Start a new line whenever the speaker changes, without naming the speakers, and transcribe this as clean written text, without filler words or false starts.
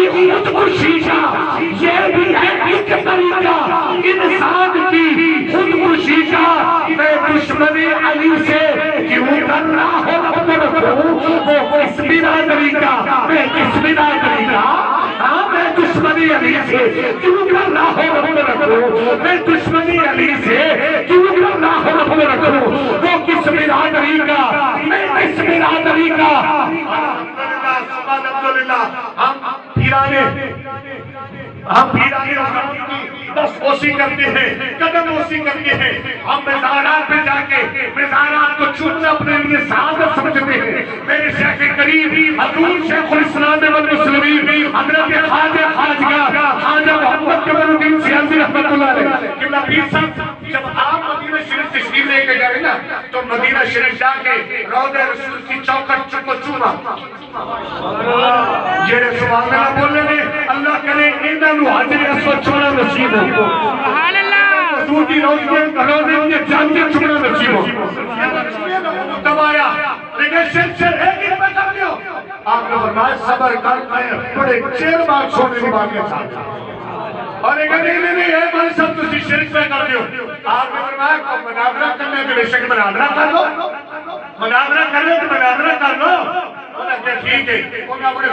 کی خودکشی کا یہ بھی ہے ایک طریقہ انسان کی خودکشی کا. میں دشمنی علی سے کیوں کر رہا ہوں اپنے رکھوں وہ کس برادری کا میں کس برادری کا میں دشمنی علی سے کیوں کر رہا ہوں اپنے رکھوں میں دشمنی علی سے کیوں کر رہا ہوں اپنے رکھوں وہ کس برادری کا میں کس برادری کا. الحمدللہ ہم پیرانے دس اوسی کرتے ہیں قدم اوسی کرتے ہیں. ہم مزارات پہ جا کے مزارات کو چھوٹنا اپنے لیے سعادت سمجھتے ہیں. میرے شیخ کریم حضور شیخ الاسلام والمسلمین حضرت خواجہ خواجہ خواجہ محمد قمر الدین سیاسی رحمۃ اللہ علیہ کہ پیر صاحب جب آپ مدینہ شریف تشریف لے کے جائیں نا تو مدینہ شریف جا کے روضہ رسول کی چوکھٹ کو چوما جڑے سبحان اللہ بولنے نے اللہ کرے انہاں نوں حاضر اسود چھوڑنا نصیب ہو. سبحان اللہ. حضور کی روضے کے جان کے چھوڑنا نصیب ہو. دبایا لیکن سلسل ایک ہی پہ کر دیو. آپ نے فرمایا صبر کر میں بڑے چیر بار چھوڑنے کی بات کے ساتھ اور ایک نہیں ہے بھائی سب تسی شرک پہ کر دیو. آپ نے فرمایا کو مناظرہ کرنے کے بے شک مناظرہ کر لو مناظرہ کرنے کے مناظرہ کر لو. انہوں نے کہا ٹھیک ہے انہوں نے